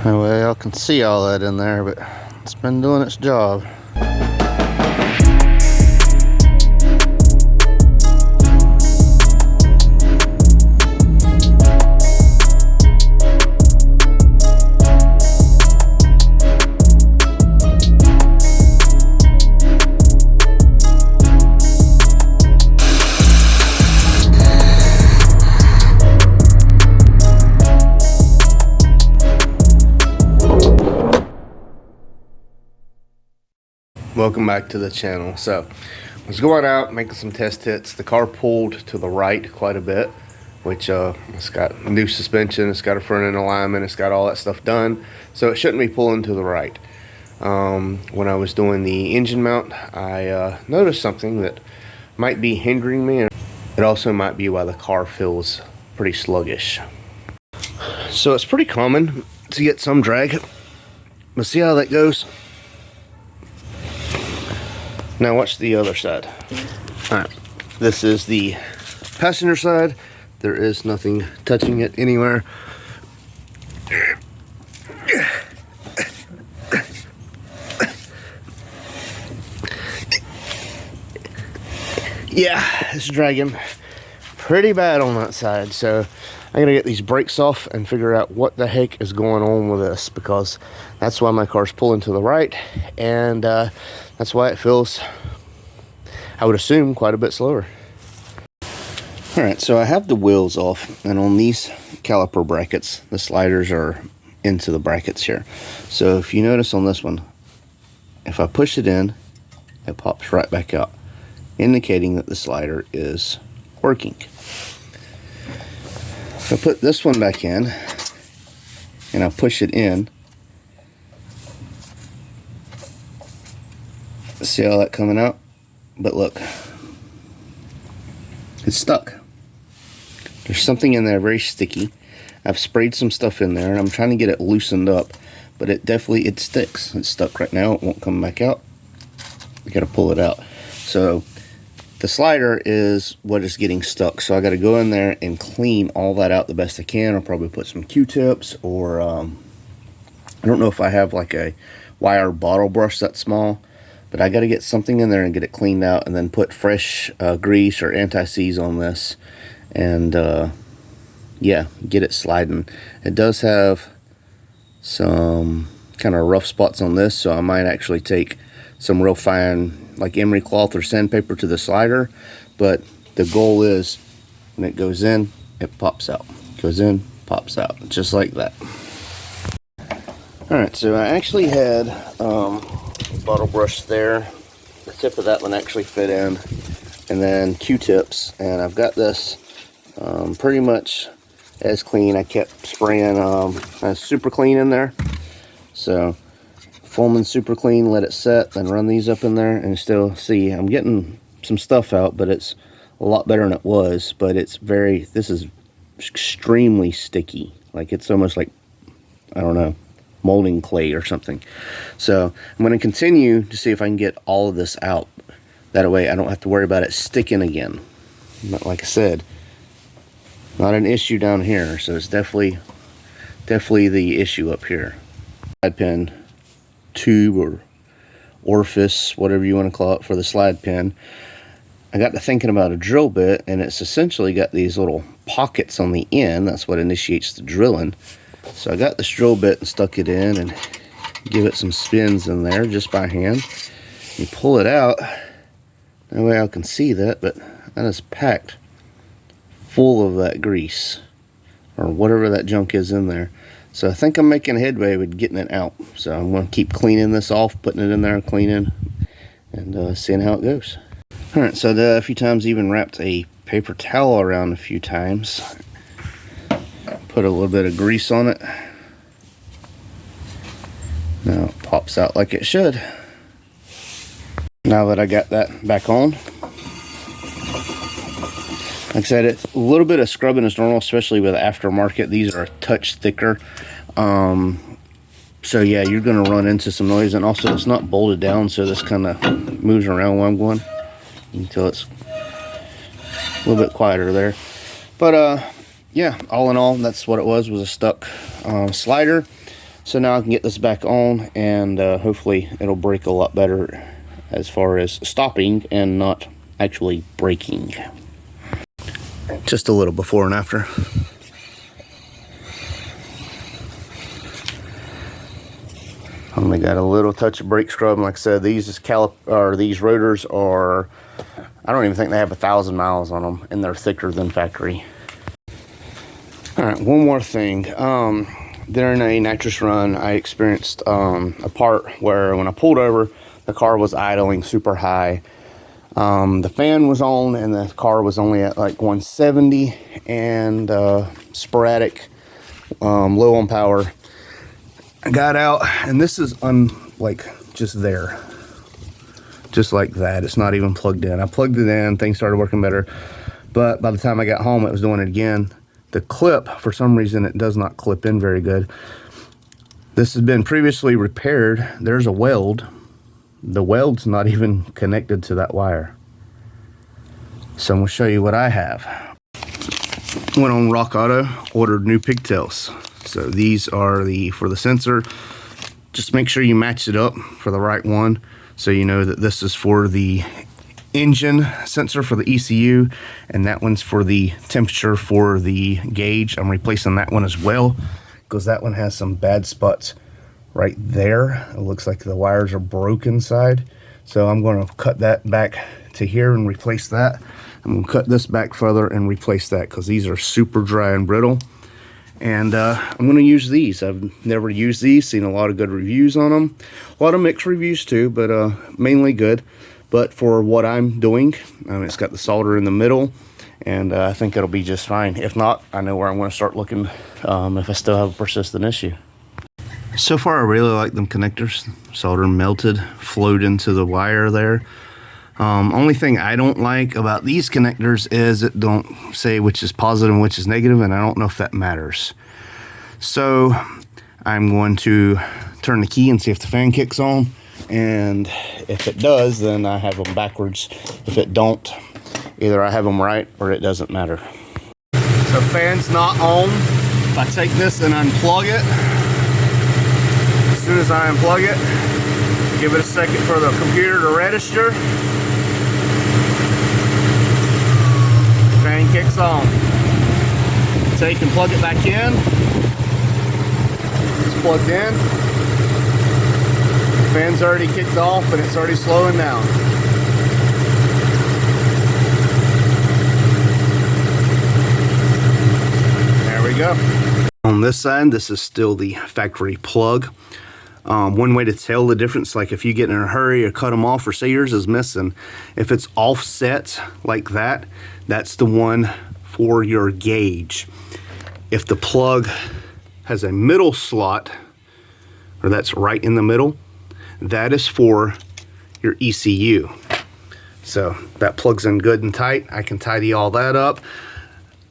Anyway, y'all can see all that in there, but it's been doing its job. Welcome back to the channel. So I was going out making some test hits. The car pulled to the right quite a bit, which it's got new suspension, it's got a front end alignment, it's got all that stuff done, so it shouldn't be pulling to the right. When I was doing the engine mount, I noticed something that might be hindering me, and it also might be why the car feels pretty sluggish. So it's pretty common to get some drag. Let's see how that goes. Now watch the other side. Alright, this is the passenger side. There is nothing touching it anywhere. Yeah, it's dragging pretty bad on that side, so I gotta get these brakes off and figure out what the heck is going on with this, because that's why my car's pulling to the right, and that's why it feels, I would assume, quite a bit slower. Alright, so I have the wheels off, and on these caliper brackets, the sliders are into the brackets here. So if you notice on this one, if I push it in, it pops right back out, indicating that the slider is working. If I put this one back in, and I push it in, see all that coming out? But look, it's stuck. There's something in there very sticky. I've sprayed some stuff in there and I'm trying to get it loosened up, but it sticks. It's stuck right now. It won't come back out. You gotta pull it out. So the slider is what is getting stuck. So I gotta go in there and clean all that out the best I can. I'll probably put some Q-tips, or I don't know if I have like a wire bottle brush that small. But I got to get something in there and get it cleaned out, and then put fresh grease or anti-seize on this, and yeah, get it sliding. It does have some kind of rough spots on this, so I might actually take some real fine, like emery cloth or sandpaper, to the slider. But the goal is, when it goes in, it pops out. Goes in, pops out, just like that. Alright, so I actually had bottle brush there. The tip of that one actually fit in, and then Q-tips, and I've got this pretty much as clean. I kept spraying super clean in there, so foaming super clean, let it set, then run these up in there, and still see I'm getting some stuff out, but it's a lot better than it was. But this is extremely sticky, like it's almost like, I don't know, molding clay or something. So I'm going to continue to see if I can get all of this out. That way I don't have to worry about it sticking again. But like I said, not an issue down here, so it's definitely the issue up here. Slide pin tube or orifice, whatever you want to call it, for the slide pin. I got to thinking about a drill bit, and it's essentially got these little pockets on the end. That's what initiates the drilling. So I got this drill bit and stuck it in, and give it some spins in there just by hand. You pull it out, that way I can see that, but that is packed full of that grease or whatever that junk is in there. So I think I'm making headway with getting it out. So I'm going to keep cleaning this off, putting it in there, cleaning, and seeing how it goes. Alright, so a few times even wrapped a paper towel around a few times. Put a little bit of grease on it. Now it pops out like it should. Now that I got that back on, like I said, it's a little bit of scrubbing is normal, especially with aftermarket. These are a touch thicker. So yeah, you're going to run into some noise, and also it's not bolted down, so this kind of moves around while I'm going until it's a little bit quieter there. But yeah, all in all, that's what it was a stuck slider. So now I can get this back on, and hopefully it'll break a lot better as far as stopping and not actually breaking. Just a little before and after. Only got a little touch of brake scrub. And like I said, these rotors are, I don't even think they have 1,000 miles on them, and they're thicker than factory. All right, one more thing. During a nitrous run, I experienced a part where when I pulled over, the car was idling super high. The fan was on and the car was only at like 170, and sporadic, low on power. I got out, and this is just there, just like that. It's not even plugged in. I plugged it in, things started working better, but by the time I got home, it was doing it again. The clip, for some reason, it does not clip in very good. This has been previously repaired. There's a weld. The weld's not even connected to that wire. So I'm gonna show you what I have. Went on Rock Auto, ordered new pigtails. So these are for the sensor. Just make sure you match it up for the right one, so you know that this is for the engine sensor for the ECU, and that one's for the temperature for the gauge. I'm replacing that one as well, because that one has some bad spots right there. It looks like the wires are broken side. So I'm going to cut that back to here and replace that. I'm going to cut this back further and replace that, because these are super dry and brittle. And I'm going to use these. I've never used these, seen a lot of good reviews on them. A lot of mixed reviews too, but mainly good. But for what I'm doing, it's got the solder in the middle, and I think it'll be just fine. If not, I know where I'm going to start looking if I still have a persistent issue. So far, I really like them connectors. Solder melted, flowed into the wire there. Only thing I don't like about these connectors is it don't say which is positive and which is negative, and I don't know if that matters. So I'm going to turn the key and see if the fan kicks on, and if it does, then I have them backwards. If it don't, either I have them right or it doesn't matter. So fan's not on. If I take this and unplug it, as soon as I unplug it, give it a second for the computer to register. Fan kicks on. Take and plug it back in. It's plugged in. The fan's already kicked off and it's already slowing down. There we go. On this side, this is still the factory plug. One way to tell the difference, like if you get in a hurry or cut them off, or say yours is missing, if it's offset like that, that's the one for your gauge. If the plug has a middle slot, or that's right in the middle, that is for your ECU. So that plugs in good and tight. I can tidy all that up,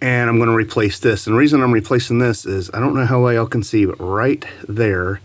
and I'm going to replace this. And the reason I'm replacing this is, I don't know how well y'all can see, but right there,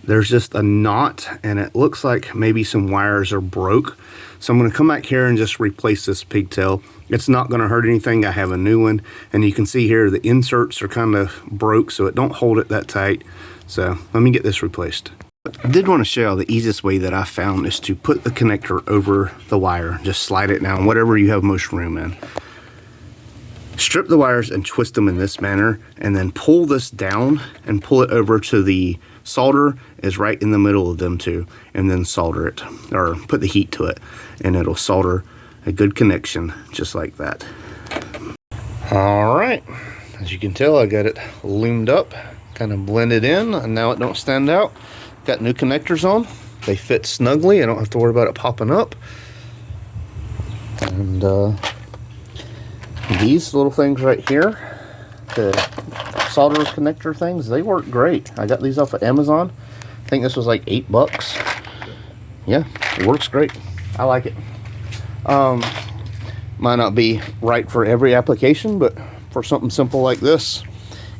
there's just a knot, and it looks like maybe some wires are broke. So I'm going to come back here and just replace this pigtail. It's not going to hurt anything. I have a new one, and you can see here the inserts are kind of broke, so it don't hold it that tight. So let me get this replaced. I did want to show you the easiest way that I found is to put the connector over the wire. Just slide it down, whatever you have most room in. Strip the wires and twist them in this manner, and then pull this down and pull it over to the solder is right in the middle of them two, and then solder it, or put the heat to it, and it'll solder a good connection just like that. All right, as you can tell, I got it loomed up, kind of blended in, and now it don't stand out. Got new connectors on. They fit snugly. I don't have to worry about it popping up. And these little things right here, the solder connector things, they work great. I got these off of Amazon. I think this was like $8. Yeah, it works great. I like it. Might not be right for every application, but for something simple like this,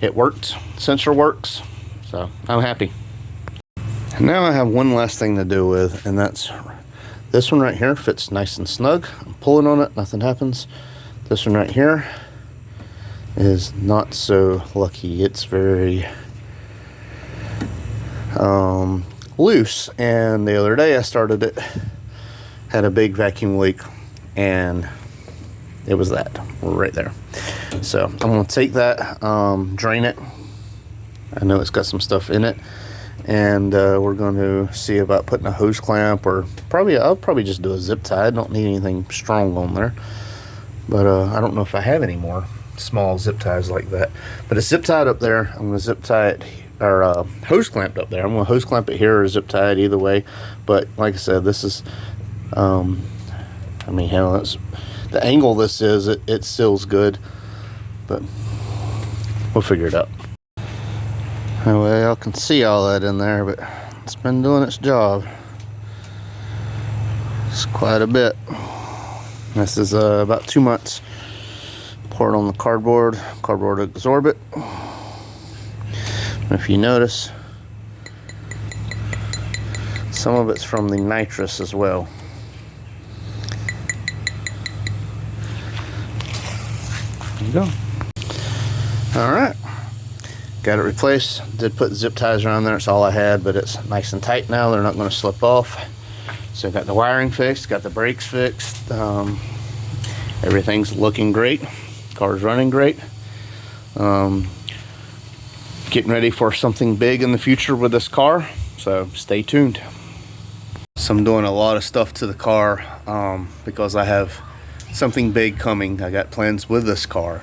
it worked. Sensor works, so I'm happy. And now I have one last thing to do with, and that's this one right here. Fits nice and snug. I'm pulling on it, nothing happens. This one right here is not so lucky. It's very loose, and the other day I started it, had a big vacuum leak, and it was that right there. So I'm going to take that, drain it. I know it's got some stuff in it, and we're going to see about putting a hose clamp, or I'll probably just do a zip tie. I don't need anything strong on there, but I don't know if I have any more small zip ties like that. But it's zip tied up there. I'm going to zip tie it, or hose clamped up there. I'm going to hose clamp it here or zip tie it, either way. But like I said, this is I mean, hell, that's the angle this is, it seals good, but we'll figure it out. Anyway, y'all can see all that in there, but it's been doing its job. It's quite a bit. This is about 2 months. Pour it on the cardboard absorb it. If you notice, some of it's from the nitrous as well. There you go. All right. Got it replaced. Did put zip ties around there. That's all I had, but it's nice and tight now. They're not going to slip off. So got the wiring fixed, got the brakes fixed. Everything's looking great. Car's running great. Getting ready for something big in the future with this car. So stay tuned. So I'm doing a lot of stuff to the car because I have something big coming. I got plans with this car,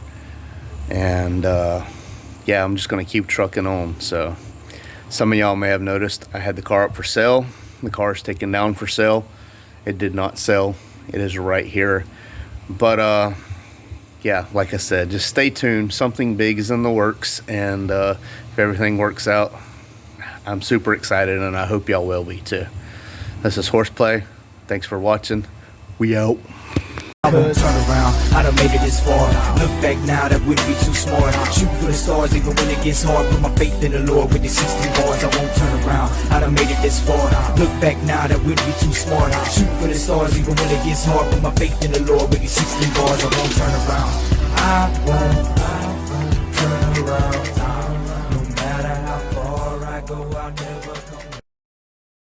and yeah, I'm just gonna keep trucking on. So some of y'all may have noticed I had the car up for sale. The car is taken down for sale. It did not sell. It is right here. But yeah, like I said, just stay tuned. Something big is in the works, and if everything works out, I'm super excited, and I hope y'all will be too. This is Horseplay. Thanks for watching. We out. I won't turn around, I done made it this far. Look back now, that wouldn't be too smart. Shoot for the stars even when it gets hard. Put my faith in the Lord with these 16 bars. I won't turn around, I done made it this far. Look back now, that wouldn't be too smart. Shoot for the stars even when it gets hard. Put my faith in the Lord with these 16 bars. I won't turn around, I won't